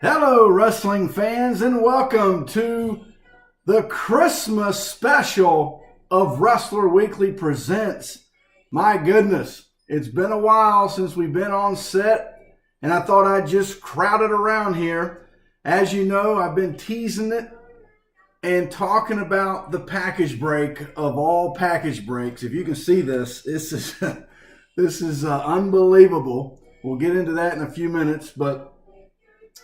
Hello, wrestling fans, and welcome to the Christmas special of Wrestler Weekly Presents. My goodness, it's been a while since we've been on set, and I thought I'd just crowd it around here. As you know, I've been teasing it and talking about the package break of all package breaks. If you can see this, this is unbelievable. We'll get into that in a few minutes, but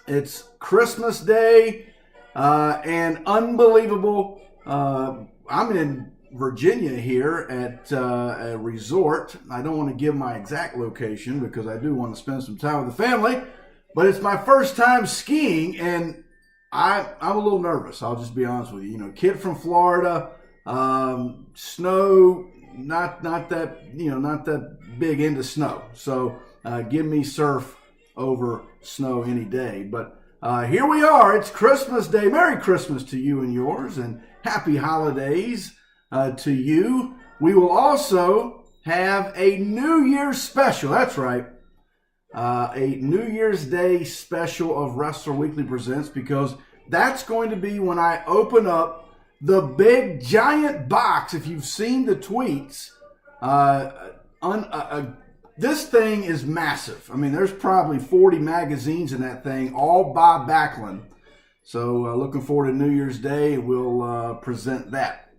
it's Christmas Day and unbelievable. I'm in Virginia here at a resort. I don't want to give my exact location because I do want to spend some time with the family, but it's my first time skiing and I'm a little nervous. I'll just be honest with you. You know, kid from Florida, snow, not that big into snow. So give me surf over snow any day. But here we are. It's Christmas Day. Merry Christmas to you and yours, and happy holidays to you. We will also have a New Year's special. That's right. A New Year's Day special of Wrestler Weekly Presents, because that's going to be when I open up the big giant box. If you've seen the tweets, this thing is massive. I mean, there's probably 40 magazines in that thing, all by Backlund. So looking forward to New Year's Day. We'll present that.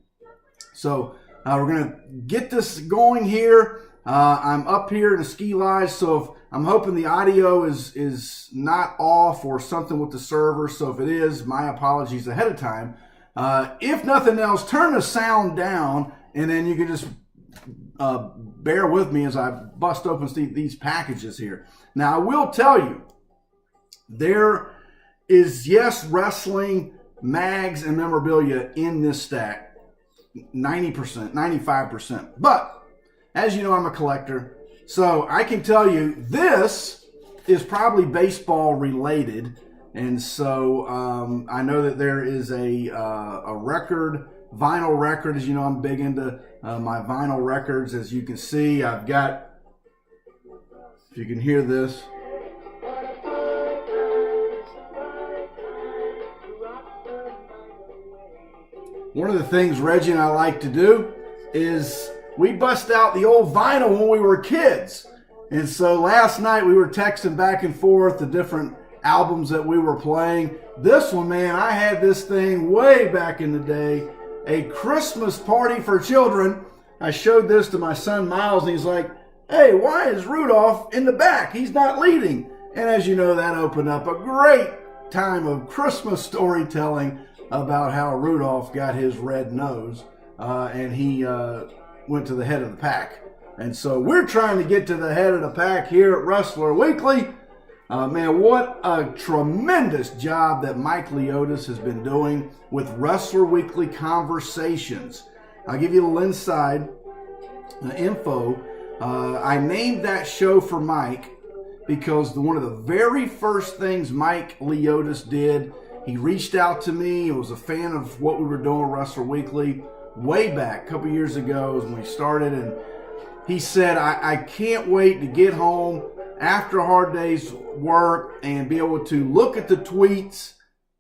So we're going to get this going here. I'm up here in the ski lodge, so I'm hoping the audio is not off or something with the server. So if it is, my apologies ahead of time. If nothing else, turn the sound down, and then you can just bear with me as I bust open these packages here. Now, I will tell you, there is, yes, wrestling mags and memorabilia in this stack, 90%, 95%. But as you know, I'm a collector, so I can tell you this is probably baseball related. And so I know that there is a record, vinyl record. As you know, I'm big into my vinyl records. As you can see, I've got, if you can hear this, one of the things Reggie and I like to do is we bust out the old vinyl when we were kids. And so last night we were texting back and forth the different albums that we were playing. This one, man, I had this thing way back in the day, A Christmas Party for Children. I showed this to my son Miles, and he's like, hey, why is Rudolph in the back? He's not leading. And as you know, that opened up a great time of Christmas storytelling about how Rudolph got his red nose, and he went to the head of the pack. And so we're trying to get to the head of the pack here at Wrestler Weekly. Man, what a tremendous job that Mike Leotis has been doing with Wrestler Weekly Conversations. I'll give you a little inside info. I named that show for Mike because one of the very first things Mike Leotis did, he reached out to me. He was a fan of what we were doing with Wrestler Weekly way back a couple years ago when we started, and he said, I can't wait to get home after a hard day's work and be able to look at the tweets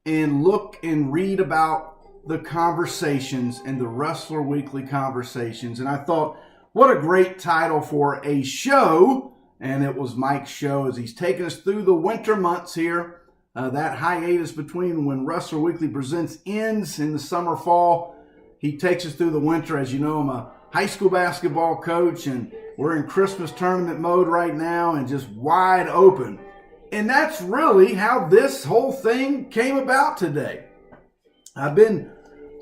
and look and read about the conversations and the Wrestler Weekly Conversations. And I thought, what a great title for a show. And it was Mike's show as he's taking us through the winter months here. That hiatus between when Wrestler Weekly Presents ends in the summer, fall. He takes us through the winter. As you know, I'm a high school basketball coach, and we're in Christmas tournament mode right now and just wide open. And that's really how this whole thing came about today. I've been,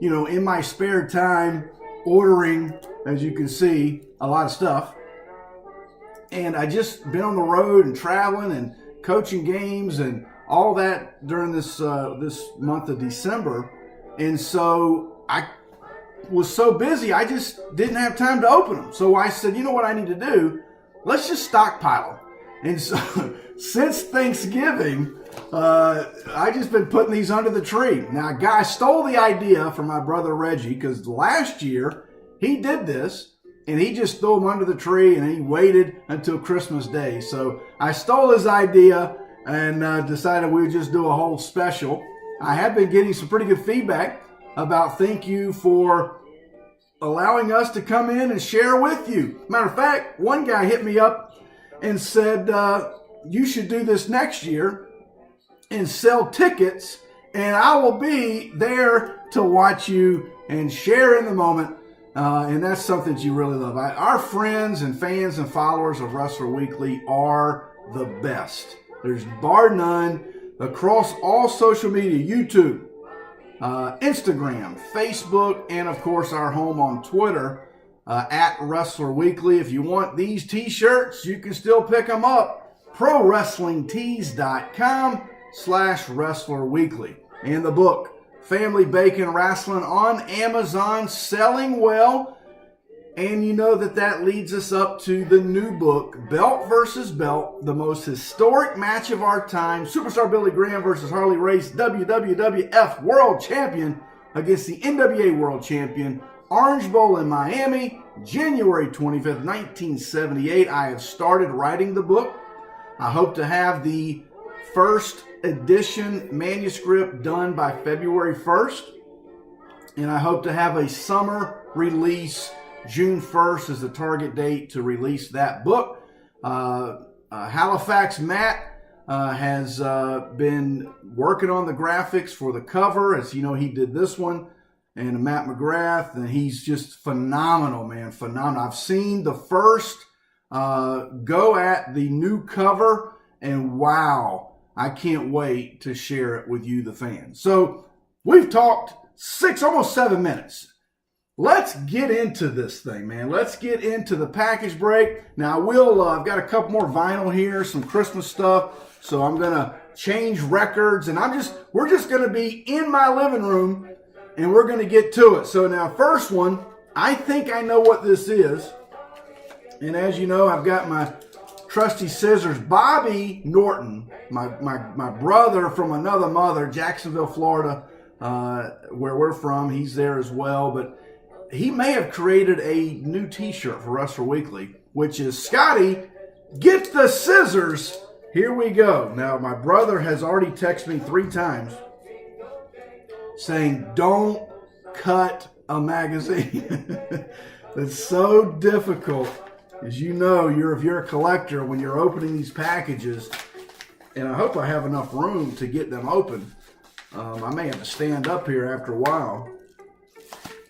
in my spare time ordering, as you can see, a lot of stuff. And I just been on the road and traveling and coaching games and all that during this month of December. And so I was so busy, I just didn't have time to open them. So I said, you know what I need to do? Let's just stockpile them. And so since Thanksgiving, I just been putting these under the tree. Now, a guy stole the idea from my brother Reggie, because last year he did this and he just threw them under the tree and he waited until Christmas Day. So I stole his idea and decided we would just do a whole special. I have been getting some pretty good feedback about thank you for allowing us to come in and share with you. Matter of fact, one guy hit me up and said, you should do this next year and sell tickets, and I will be there to watch you and share in the moment. And that's something that you really love. Our friends and fans and followers of Wrestler Weekly are the best. There's bar none across all social media, YouTube, Instagram, Facebook, and of course our home on Twitter, at Wrestler Weekly. If you want these t-shirts, you can still pick them up. ProWrestlingTees.com/Wrestler Weekly. And the book, Family Bacon Wrestling, on Amazon, selling well. And you know that leads us up to the new book, Belt versus Belt, the most historic match of our time. Superstar Billy Graham versus Harley Race, WWF World Champion against the NWA World Champion. Orange Bowl in Miami, January 25th, 1978. I have started writing the book. I hope to have the first edition manuscript done by February 1st. And I hope to have a summer release. June 1st is the target date to release that book. Halifax Matt has been working on the graphics for the cover. As you know, he did this one, and Matt McGrath, and he's just phenomenal, man, phenomenal. I've seen the first go at the new cover, and wow, I can't wait to share it with you, the fans. So we've talked almost 7 minutes. Let's get into this thing, man. Let's get into the package break. Now, I've got a couple more vinyl here, some Christmas stuff. So I'm going to change records, and we're just going to be in my living room, and we're going to get to it. So now, first one, I think I know what this is. And as you know, I've got my trusty scissors. Bobby Norton, my brother from another mother, Jacksonville, Florida, where we're from. He's there as well, but he may have created a new t-shirt for Wrestler Weekly, which is, Scotty, get the scissors. Here we go. Now, my brother has already texted me 3 times saying, don't cut a magazine. It's so difficult. As you know, if you're a collector, when you're opening these packages, and I hope I have enough room to get them open. I may have to stand up here after a while.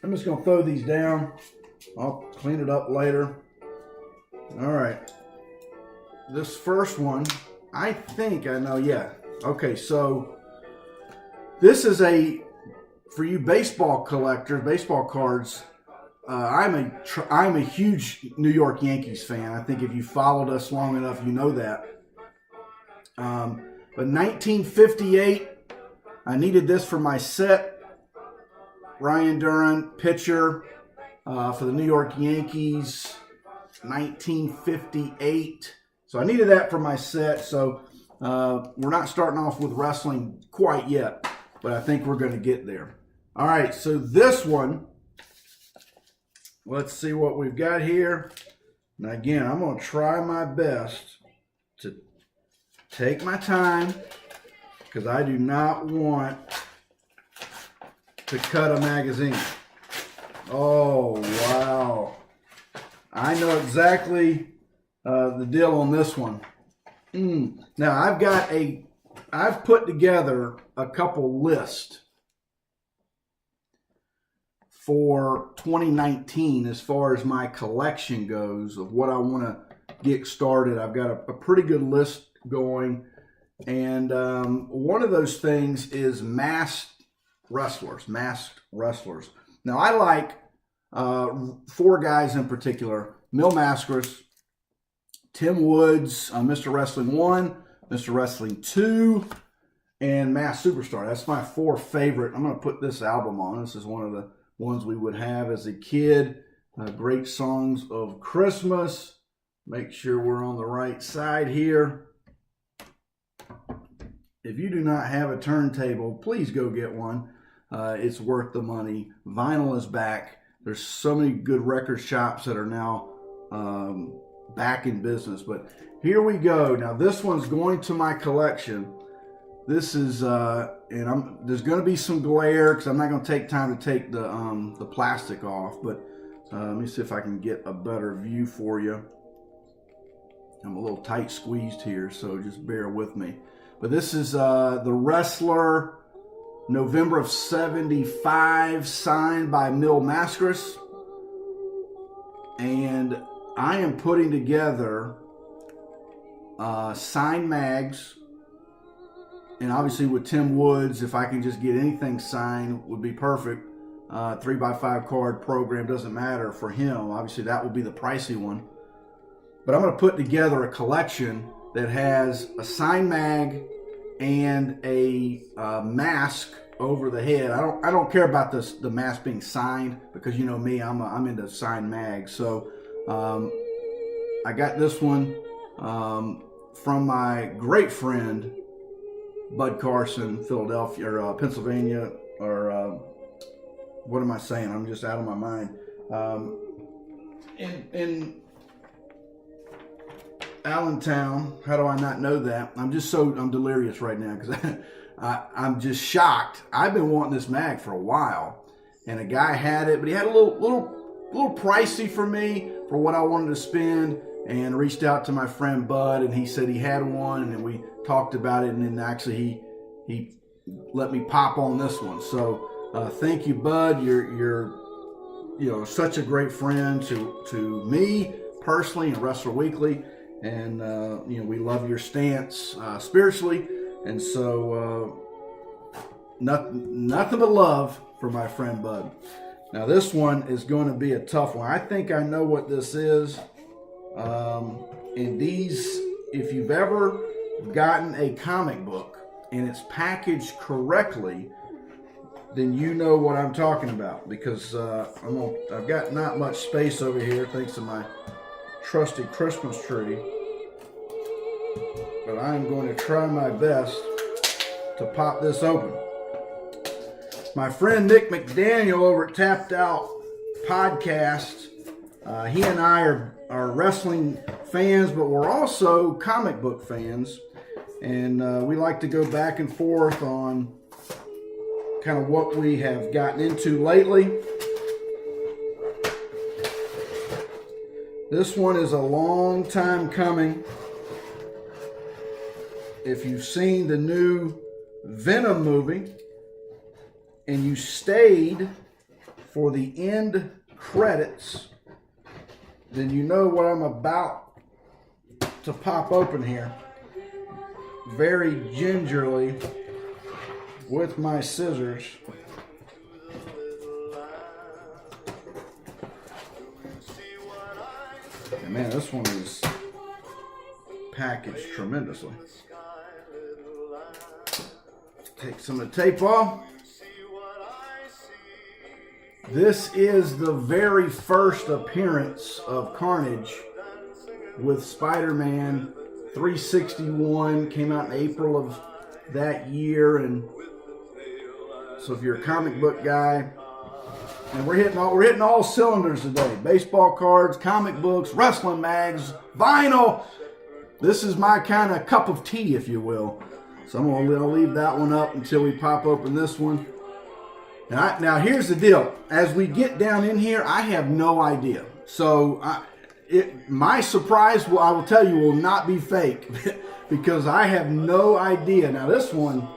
I'm just going to throw these down. I'll clean it up later. All right. This first one, I think I know. Yeah. Okay, so this is for you baseball collectors, baseball cards. I'm a huge New York Yankees fan. I think if you followed us long enough, you know that. But 1958, I needed this for my set. Ryan Duran, pitcher for the New York Yankees, 1958. So I needed that for my set. So we're not starting off with wrestling quite yet, but I think we're going to get there. All right, so this one, let's see what we've got here. Now again, I'm going to try my best to take my time because I do not want to cut a magazine. Oh, wow. I know exactly the deal on this one. Now, I've put together a couple lists for 2019 as far as my collection goes of what I want to get started. I've got a pretty good list going. And one of those things is masked wrestlers. Now, I like 4 guys in particular: Mil Mascaras, Tim Woods, Mr. Wrestling 1, Mr. Wrestling 2, and Masked Superstar. That's my 4 favorite. I'm going to put this album on. This is one of the ones we would have as a kid. Great songs of Christmas. Make sure we're on the right side here. If you do not have a turntable, please go get one. It's worth the money. Vinyl is back. There's so many good record shops that are now back in business. But here we go. Now this one's going to my collection. This is and there's going to be some glare because I'm not going to take time to take the plastic off. But let me see if I can get a better view for you. I'm a little tight squeezed here, so just bear with me. But this is the Wrestler November of '75, signed by Mil Mascaras. And I am putting together signed mags. And obviously with Tim Woods, if I can just get anything signed, would be perfect. 3x5 card program, doesn't matter for him. Obviously that will be the pricey one. But I'm going to put together a collection that has a signed mag and a mask over the head. I don't care about the mask being signed because you know me, I'm into signed mags. So I got this one from my great friend Bud Carson, Philadelphia or Pennsylvania, or what am I saying? I'm just out of my mind. In Allentown, how do I not know that? I'm delirious right now because I'm just shocked. I've been wanting this mag for a while, and a guy had it, but he had a little pricey for me for what I wanted to spend, and reached out to my friend Bud, and he said he had one, and then we talked about it, and then actually he let me pop on this one. So thank you, Bud. You're such a great friend to me personally and Wrestler Weekly, and we love your stance spiritually, and so nothing but love for my friend Bud. Now this one is going to be a tough one. I think I know what this is. And these, if you've ever gotten a comic book and it's packaged correctly, then you know what I'm talking about, because I've got not much space over here thanks to my trusty Christmas tree, but I'm going to try my best to pop this open. My friend Nick McDaniel over at Tapped Out Podcast, he and I are wrestling fans, but we're also comic book fans, and we like to go back and forth on kind of what we have gotten into lately. This one is a long time coming. If you've seen the new Venom movie and you stayed for the end credits, then you know what I'm about to pop open here. Very gingerly with my scissors. And man, this one is packaged tremendously. Take some of the tape off. This is the very first appearance of Carnage with Spider-Man 361. Came out in April of that year, and so if you're a comic book guy, and we're hitting all cylinders today. Baseball cards, comic books, wrestling mags, vinyl. This is my kind of cup of tea, if you will. So I'm going to leave that one up until we pop open this one. Now here's the deal. As we get down in here, I have no idea. So my surprise, I will tell you, will not be fake because I have no idea. Now this one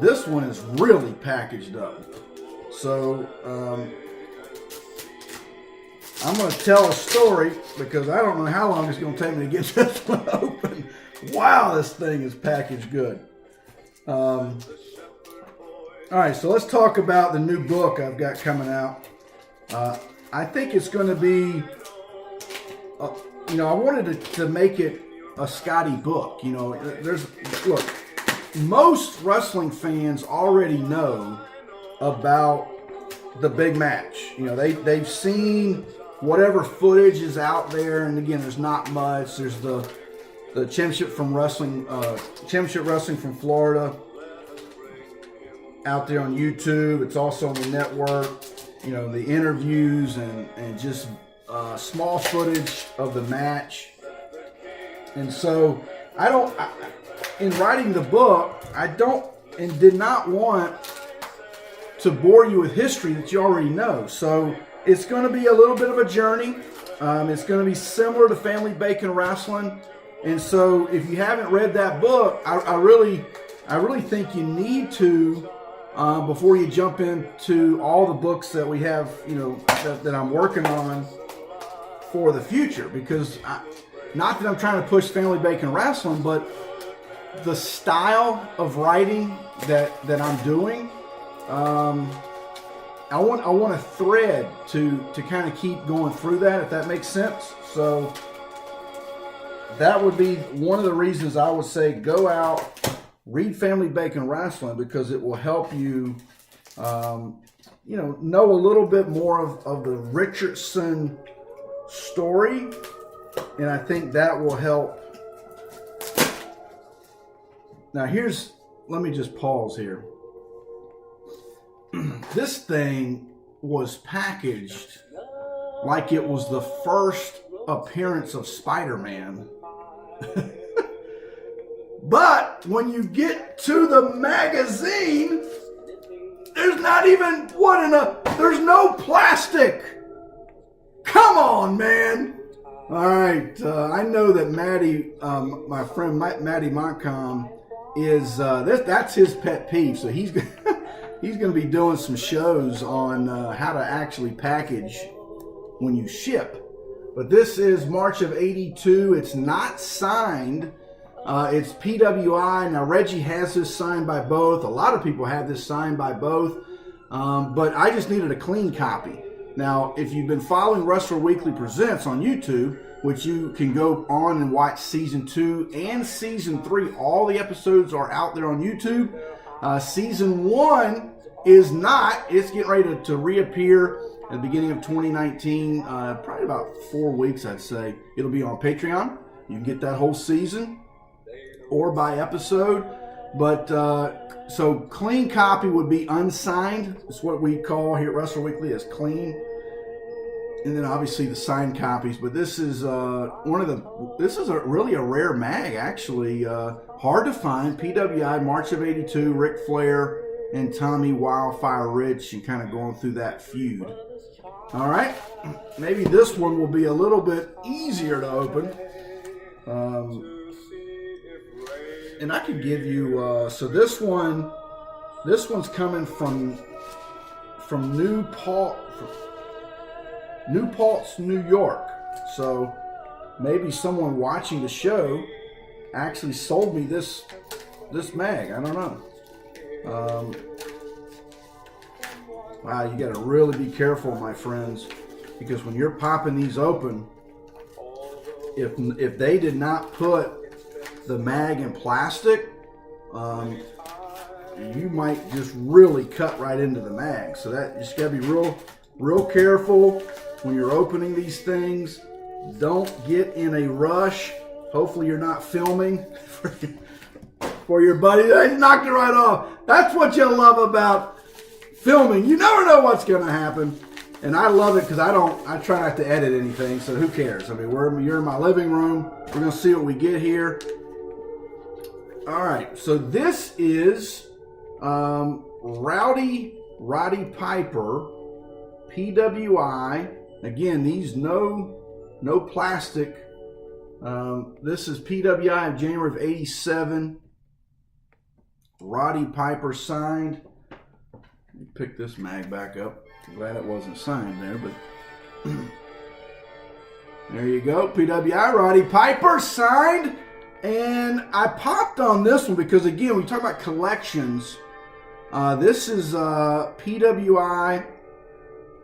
is really packaged up. So I'm going to tell a story because I don't know how long it's going to take me to get this one open. Wow, this thing is packaged good. All right, so let's talk about the new book I've got coming out. I think it's going to be, I wanted to make it a Scottie book. Look, most wrestling fans already know about the big match. They've seen whatever footage is out there, and again, there's not much. There's the championship wrestling from Florida out there on YouTube. It's also on the network. The interviews and just small footage of the match. And so in writing the book, I don't and did not want to bore you with history that you already know. So it's going to be a little bit of a journey. It's going to be similar to Family Bacon Wrestling. And so if you haven't read that book, I really think you need to, before you jump into all the books that we have, that I'm working on for the future. Because not that I'm trying to push Family Bacon Wrestling, but the style of writing that I'm doing, I want a thread to kind of keep going through that, if that makes sense. So that would be one of the reasons I would say go out, read Family Bacon Wrestling, because it will help you, know a little bit more of the Richardson story, and I think that will help. Now let me just pause here. This thing was packaged like it was the first appearance of Spider-Man. But when you get to the magazine, there's not even there's no plastic. Come on, man. All right, I know that Maddie, my friend Maddie Montcalm, is that's his pet peeve. So he's going to be doing some shows on how to actually package when you ship. But this is March of '82. It's not signed. It's PWI. Now Reggie has this signed by both. A lot of people have this signed by both. But I just needed a clean copy. Now, if you've been following Wrestler Weekly Presents on YouTube, which you can go on and watch Season 2 and Season 3, all the episodes are out there on YouTube. Season 1 is not. It's getting ready to reappear at the beginning of 2019, probably about 4 weeks, I'd say. It'll be on Patreon. You can get that whole season or by episode. But so clean copy would be unsigned. It's what we call here at Wrestler Weekly as clean. And then obviously the signed copies. But this is really a rare mag, actually. Hard to find. PWI, March of '82, Ric Flair and Tommy Wildfire Rich, and kind of going through that feud. All right. Maybe this one will be a little bit easier to open. And I could give you, so this one's coming from New Paltz, New York. So maybe someone watching the show actually sold me this mag. I don't know. Wow, you got to really be careful, my friends, because when you're popping these open, if they did not put the mag in plastic, you might just really cut right into the mag. So that you just got to be real careful when you're opening these things. Don't get in a rush. Hopefully you're not filming for your buddy. They knocked it right off. That's what you love about filming. You never know what's going to happen. And I love it because I try not to edit anything, so who cares? I mean, you're in my living room. We're going to see what we get here. All right, so this is Roddy Piper, PWI. Again, these no plastic. This is PWI of January of '87. Roddy Piper signed. Let me pick this mag back up. I'm glad it wasn't signed there, but there you go. PWI, Roddy Piper signed. And I popped on this one because, again, we talk about collections. This is PWI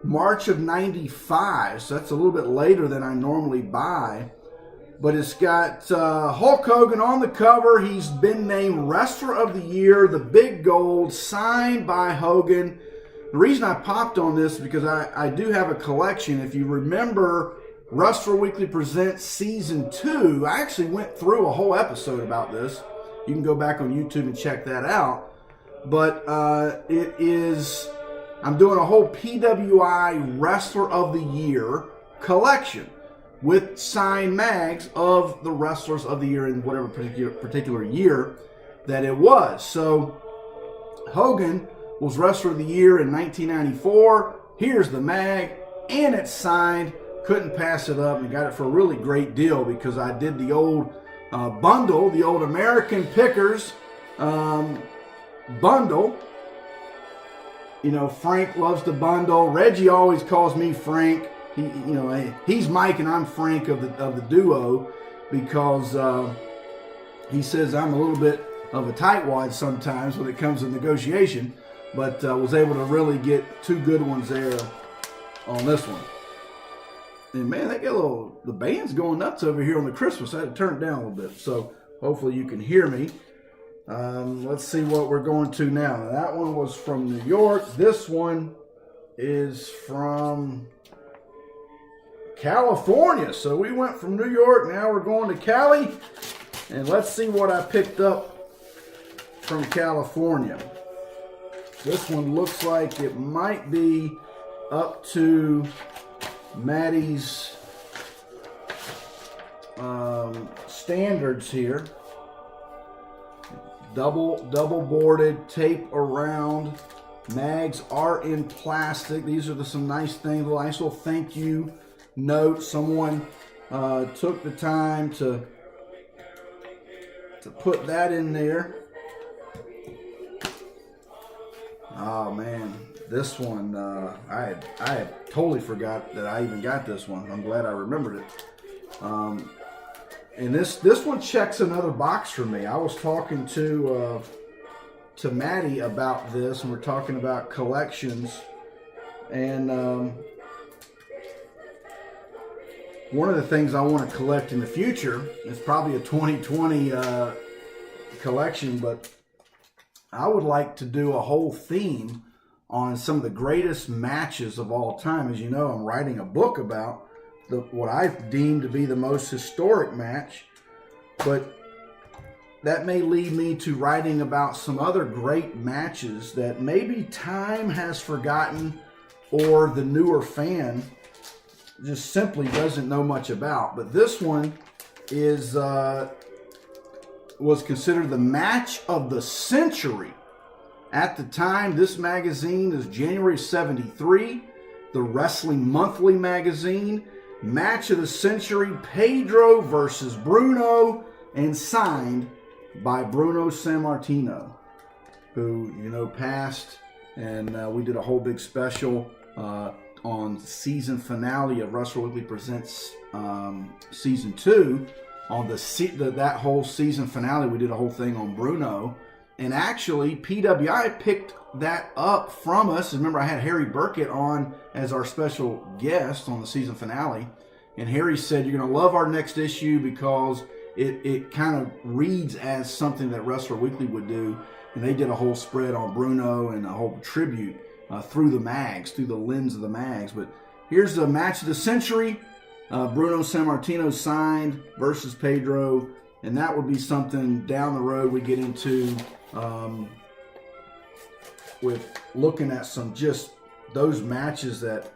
March of '95, so that's a little bit later than I normally buy. But it's got Hulk Hogan on the cover. He's been named Wrestler of the Year, the big gold, signed by Hogan. The reason I popped on this is because I do have a collection. If you remember Wrestler Weekly Presents Season 2, I actually went through a whole episode about this. You can go back on YouTube and check that out. But I'm doing a whole PWI Wrestler of the Year collection with signed mags of the wrestlers of the year in whatever particular year that it was. So Hogan was Wrestler of the Year in 1994. Here's the mag, and it's signed. Couldn't pass it up, and got it for a really great deal because I did the old bundle, the old American Pickers bundle. You know, Frank loves the bundle. Reggie always calls me Frank. He's Mike and I'm Frank of the duo because he says I'm a little bit of a tightwad sometimes when it comes to negotiation, but was able to really get two good ones there on this one. And man, they get the band's going nuts over here on the Christmas. I had to turn it down a little bit, so hopefully you can hear me. Let's see what we're going to now. That one was from New York. This one is from California. So we went from New York, now we're going to Cali. And let's see what I picked up from California. This one looks like it might be up to Maddie's standards here. Double boarded, tape around. Mags are in plastic. These are some nice things, a nice little thank you note. Someone took the time to put that in there. Oh man, this one I had totally forgot that I even got this one. I'm glad I remembered it. And this one checks another box for me. I was talking to Maddie about this, and we're talking about collections. And one of the things I want to collect in the future is probably a 2020 collection, but I would like to do a whole theme on some of the greatest matches of all time. As you know, I'm writing a book about what I deem to be the most historic match, but that may lead me to writing about some other great matches that maybe time has forgotten or the newer fan just simply doesn't know much about. But this one is was considered the match of the century. At the time, this magazine is January 73, the Wrestling Monthly magazine. Match of the century, Pedro versus Bruno, and signed by Bruno Sammartino, who, you know, passed. And we did a whole big special on season finale of Wrestle Weekly Presents Season 2. On that whole season finale, we did a whole thing on Bruno. And actually, PWI picked that up from us. Remember, I had Harry Burkett on as our special guest on the season finale. And Harry said, you're going to love our next issue because it kind of reads as something that Wrestler Weekly would do. And they did a whole spread on Bruno and a whole tribute through the mags, through the lens of the mags. But here's the match of the century. Bruno Sammartino signed versus Pedro. And that would be something down the road we get into with looking at some just those matches that,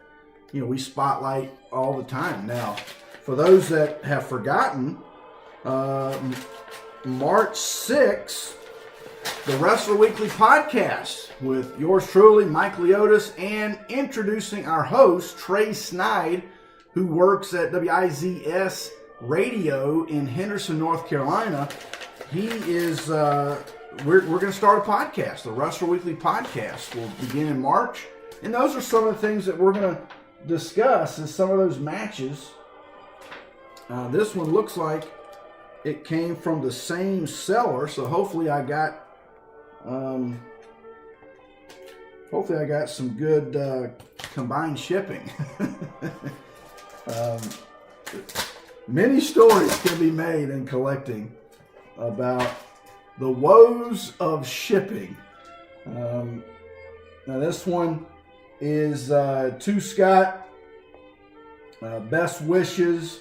you know, we spotlight all the time. Now, for those that have forgotten, March 6th, the Wrestler Weekly podcast with yours truly, Mike Leotis, and introducing our host, Trey Snide, who works at WIZS Radio in Henderson, North Carolina. He is, we're going to start a podcast. The Wrestler Weekly podcast will begin in March. And those are some of the things that we're going to discuss is some of those matches. This one looks like it came from the same seller, so hopefully I got some good combined shipping. Many stories can be made in collecting about the woes of shipping. Now this one is to Scott, best wishes,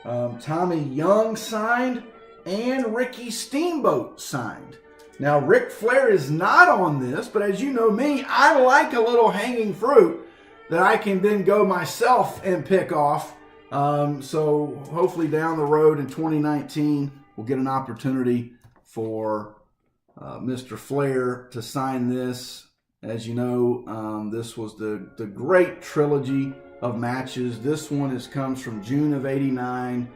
Tommy Young signed, and Ricky Steamboat signed. Now Ric Flair is not on this, but as you know me, I like a little hanging fruit. that I can then go myself and pick off. So hopefully down the road in 2019, we'll get an opportunity for Mr. Flair to sign this. As you know, this was the great trilogy of matches. This one comes from June of '89,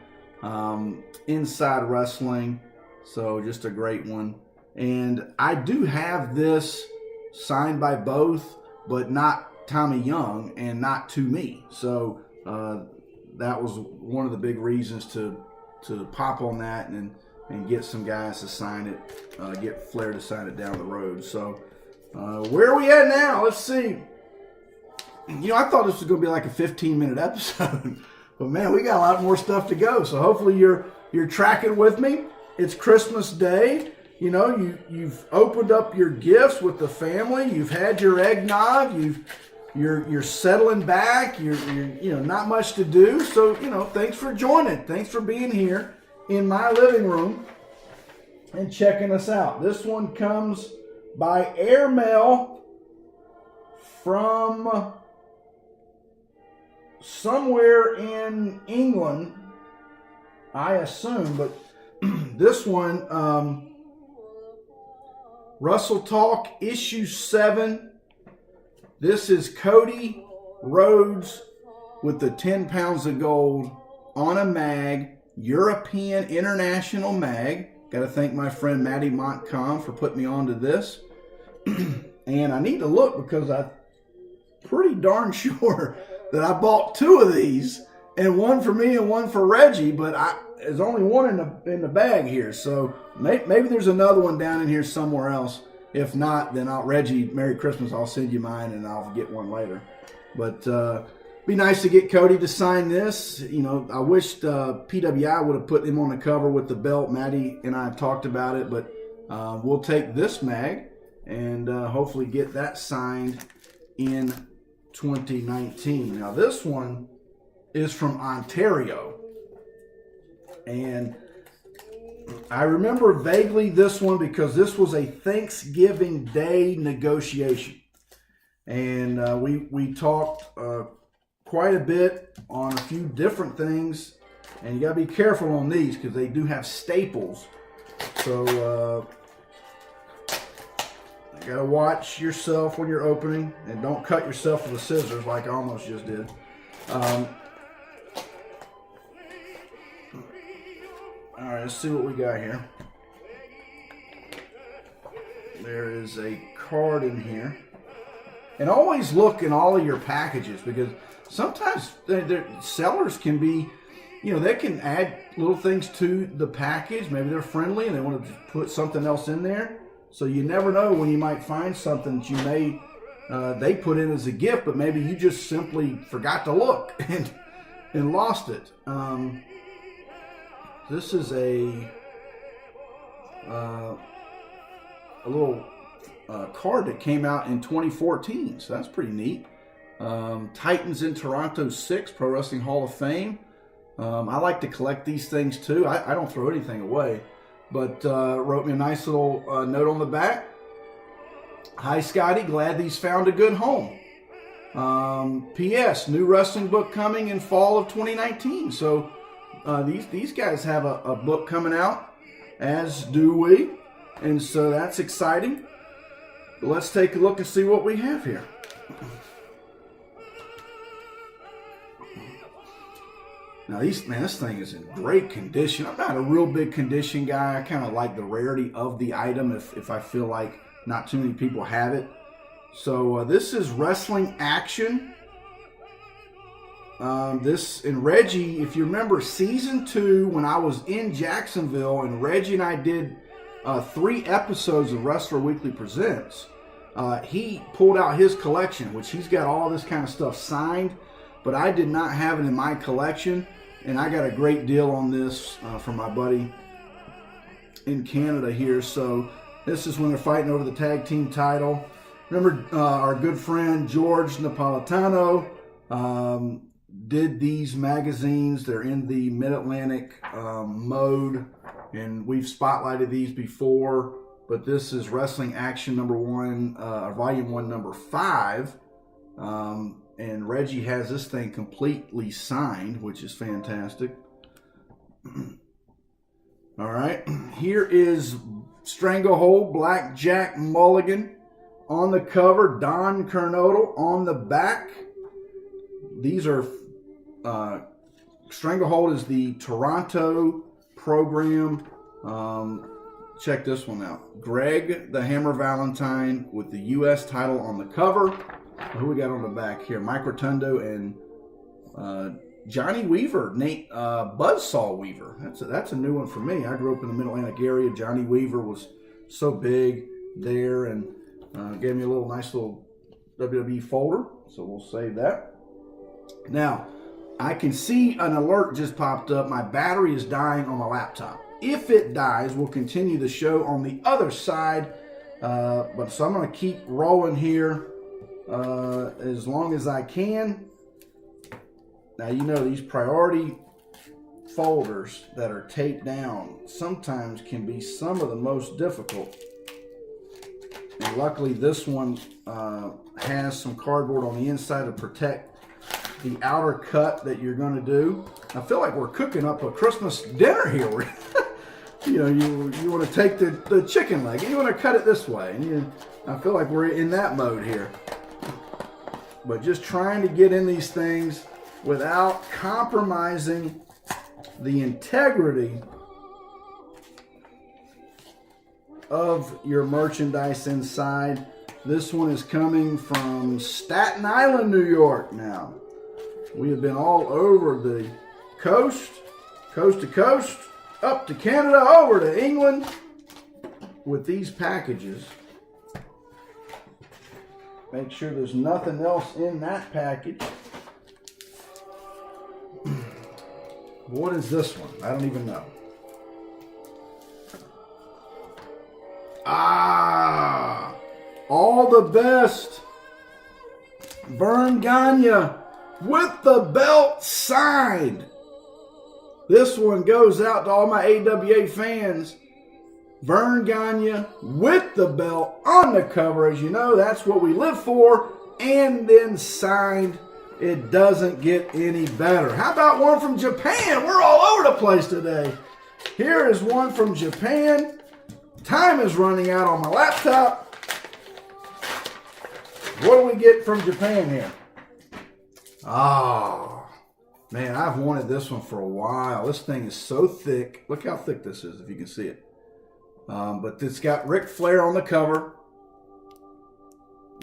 Inside Wrestling. So just a great one. And I do have this signed by both, but not Tommy Young and not to me. So that was one of the big reasons to pop on that and get some guys to sign it, get Flair to sign it down the road. So where are we at now? Let's see. You know, I thought this was going to be like a 15-minute episode, but man, we got a lot more stuff to go. So hopefully you're tracking with me. It's Christmas Day. You know, you've opened up your gifts with the family. You've had your eggnog. You're settling back. You're not much to do. So thanks for joining. Thanks for being here in my living room and checking us out. This one comes by airmail from somewhere in England, I assume, but this one, Wrestle Talk issue 7. This is Cody Rhodes with the 10 pounds of gold on a mag, European International mag. Got to thank my friend Maddie Montcalm for putting me onto this. And I need to look because I'm pretty darn sure that I bought 2 of these, and one for me and one for Reggie, but there's only one in the bag here. So maybe there's another one down in here somewhere else. If not, then Reggie, Merry Christmas, I'll send you mine and I'll get one later. But be nice to get Cody to sign this. I wished PWI would have put him on the cover with the belt. Maddie and I have talked about it, but we'll take this mag and hopefully get that signed in 2019. Now this one is from Ontario, and I remember vaguely this one because this was a Thanksgiving Day negotiation, and we talked quite a bit on a few different things, and you got to be careful on these because they do have staples. So you got to watch yourself when you're opening, and don't cut yourself with the scissors like I almost just did. All right, let's see what we got here. There is a card in here. And always look in all of your packages because sometimes sellers can be, they can add little things to the package. Maybe they're friendly and they want to put something else in there. So you never know when you might find something that they put in as a gift, but maybe you just simply forgot to look and lost it. This is a little card that came out in 2014, so that's pretty neat. Titans in Toronto 6, Pro Wrestling Hall of Fame. I like to collect these things too. I don't throw anything away, but wrote me a nice little note on the back. Hi, Scotty. Glad these found a good home. P.S. New wrestling book coming in fall of 2019. So these guys have a book coming out, as do we. And so that's exciting. Let's take a look and see what we have here. Now this thing is in great condition. I'm not a real big condition guy. I kind of like the rarity of the item if I feel like not too many people have it. So this is Wrestling Action. This and Reggie, if you remember season 2 when I was in Jacksonville and Reggie and I did 3 episodes of Wrestler Weekly Presents, he pulled out his collection, which he's got all this kind of stuff signed, but I did not have it in my collection, and I got a great deal on this from my buddy in Canada here. So this is when they're fighting over the tag team title. Remember our good friend George Napolitano did these magazines. They're in the Mid-Atlantic mode, and we've spotlighted these before, but this is Wrestling Action number 1, Volume 1, number 5. And Reggie has this thing completely signed, which is fantastic. All right, here is Stranglehold Black Jack Mulligan on the cover, Don Kernodle on the back. These are, Stranglehold is the Toronto program. Check this one out. Greg the Hammer Valentine with the U.S. title on the cover. Who we got on the back here? Mike Rotundo and Johnny Weaver, Nate Buzzsaw Weaver. That's a new one for me. I grew up in the Mid-Atlantic area. Johnny Weaver was so big there and gave me a nice little WWE folder. So we'll save that. Now, I can see an alert just popped up. My battery is dying on my laptop. If it dies, we'll continue the show on the other side. So I'm going to keep rolling here as long as I can. Now, you know, these priority folders that are taped down sometimes can be some of the most difficult. And luckily, this one has some cardboard on the inside to protect the outer cut that you're going to do. I feel like we're cooking up a Christmas dinner here. You know, you want to take the chicken leg and you want to cut it this way. And I feel like we're in that mode here. But just trying to get in these things without compromising the integrity of your merchandise inside. This one is coming from Staten Island, New York now. We have been all over the coast to coast, up to Canada, over to England with these packages. Make sure there's nothing else in that package. What is this one? I don't even know. Ah, all the best. Vern Gagne with the belt signed. This one goes out to all my AWA fans. Vern Gagne with the belt on the cover. As you know, that's what we live for. And then signed. It doesn't get any better. How about one from Japan? We're all over the place today. Here is one from Japan. Time is running out on my laptop. What do we get from Japan here? Oh, man, I've wanted this one for a while. This thing is so thick. Look how thick this is, if you can see it. But it's got Ric Flair on the cover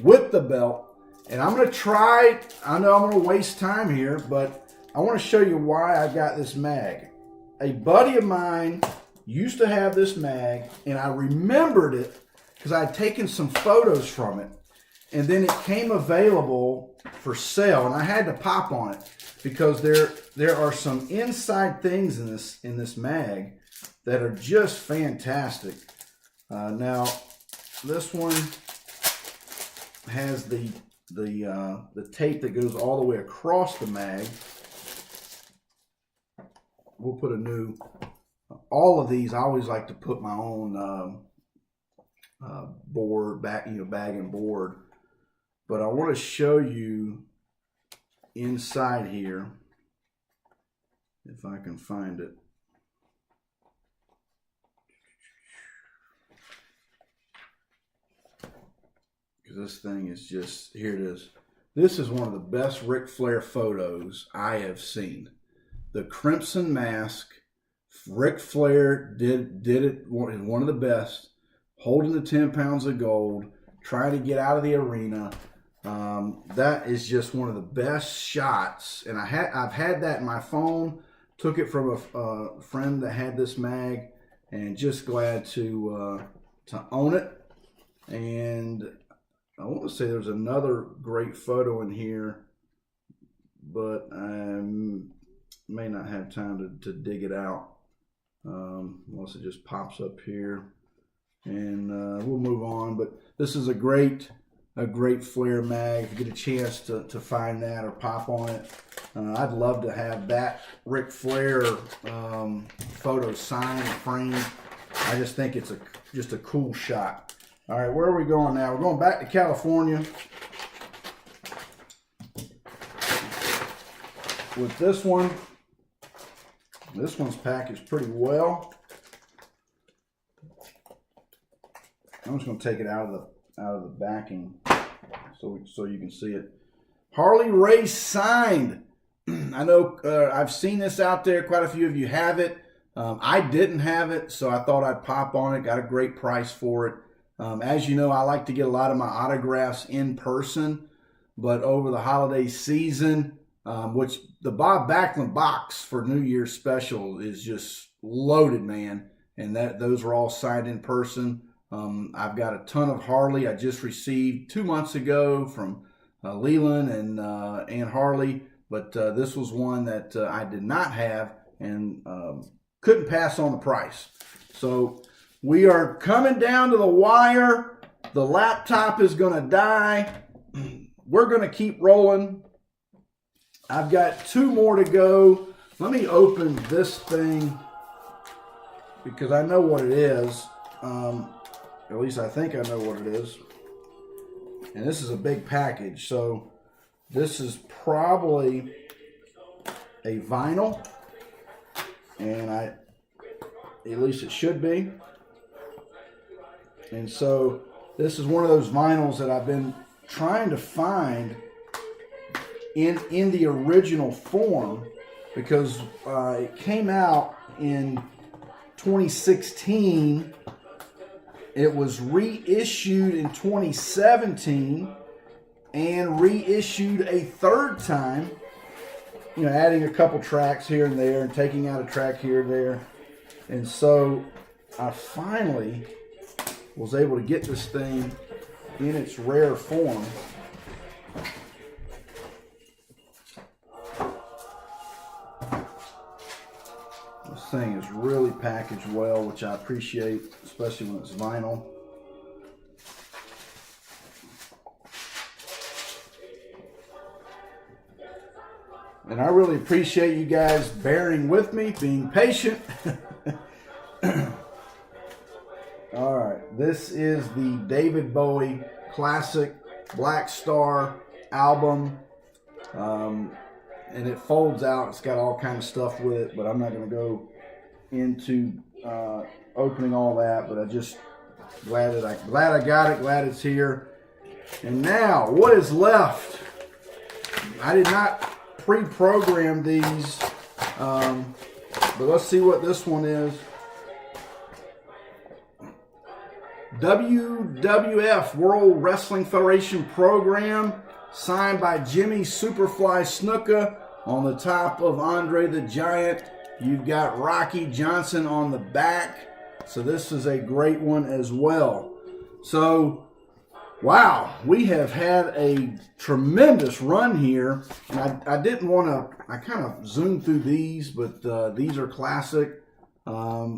with the belt. And I'm going to try, I know I'm going to waste time here, but I want to show you why I got this mag. A buddy of mine used to have this mag, and I remembered it because I had taken some photos from it. And then it came available for sale, and I had to pop on it because there are some inside things in this mag that are just fantastic. Now, this one has the tape that goes all the way across the mag. We'll put a new, all of these, I always like to put my own board, bag and board. But I want to show you inside here, if I can find it. Because this thing is just, here it is. This is one of the best Ric Flair photos I have seen. The Crimson Mask, Ric Flair did it, one of the best, holding the 10 pounds of gold, trying to get out of the arena. That is just one of the best shots. And I've had that in my phone, took it from a friend that had this mag, and just glad to own it. And I want to say there's another great photo in here, but I may not have time to dig it out unless it just pops up here. And we'll move on. But this is a great Flair mag. If you get a chance to find that or pop on it, I'd love to have that Ric Flair photo signed, framed. I just think it's just a cool shot. All right, where are we going now? We're going back to California. with this one's packaged pretty well. I'm just going to take it out of the backing so you can see it. Harley Race signed. I know I've seen this out there. Quite a few of you have it. I didn't have it, so I thought I'd pop on it. Got a great price for it. As you know, I like to get a lot of my autographs in person, but over the holiday season, which the Bob Backlund box for New Year's special is just loaded, man. And those are all signed in person. I've got a ton of Harley I just received 2 months ago from Leland and Harley, but this was one that I did not have and couldn't pass on the price. So we are coming down to the wire. The laptop is going to die. We're going to keep rolling. I've got 2 more to go. Let me open this thing because I know what it is. At least I think I know what it is. And this is a big package. So this is probably a vinyl. And at least it should be. And so this is one of those vinyls that I've been trying to find in the original form because it came out in 2016. It was reissued in 2017 and reissued a 3rd time, you know, adding a couple tracks here and there and taking out a track here and there. And so I finally was able to get this thing in its rare form. This thing is really packaged well, which I appreciate, especially when it's vinyl. And I really appreciate you guys bearing with me, being patient. All right, this is the David Bowie classic Black Star album. And it folds out. It's got all kind of stuff with it, but I'm not going to go into opening all that. But I just glad I got it. Glad it's here. And now, what is left? I did not pre-program these, but let's see what this one is. WWF World Wrestling Federation program signed by Jimmy Superfly Snuka. On the top of Andre the Giant, you've got Rocky Johnson on the back. So this is a great one as well. So, wow, we have had a tremendous run here. And I didn't want to, I kind of zoomed through these, but these are classic. But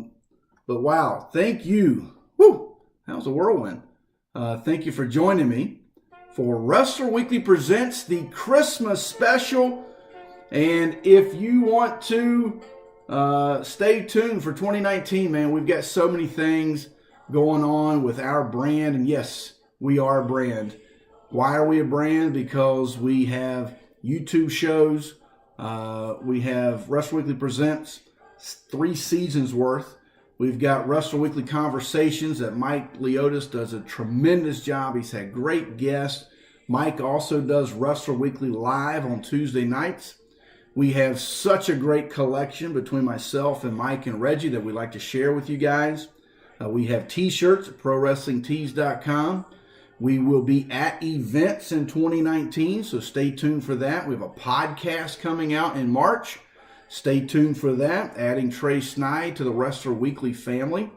wow, thank you. Woo, that was a whirlwind. Thank you for joining me for Wrestler Weekly Presents the Christmas Special. And if you want to stay tuned for 2019, man, we've got so many things going on with our brand. And yes, we are a brand. Why are we a brand? Because we have YouTube shows. We have Wrestler Weekly Presents, 3 seasons worth. We've got Wrestler Weekly Conversations that Mike Leotis does a tremendous job. He's had great guests. Mike also does Wrestler Weekly Live on Tuesday nights. We have such a great collection between myself and Mike and Reggie that we like to share with you guys. We have t-shirts at ProWrestlingTees.com. We will be at events in 2019, so stay tuned for that. We have a podcast coming out in March. Stay tuned for that, adding Trey Snide to the Wrestler Weekly family.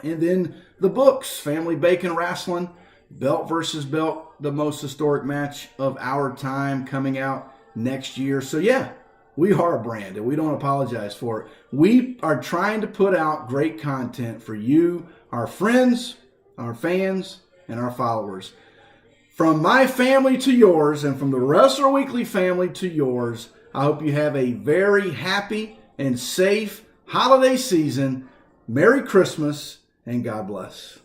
And then the books, Family Bacon Wrestling, Belt versus Belt, the most historic match of our time, coming out next year. So yeah, we are a brand and we don't apologize for it. We are trying to put out great content for you, our friends, our fans, and our followers. From my family to yours, and from the Wrestler Weekly family to yours, I hope you have a very happy and safe holiday season. Merry Christmas and God bless.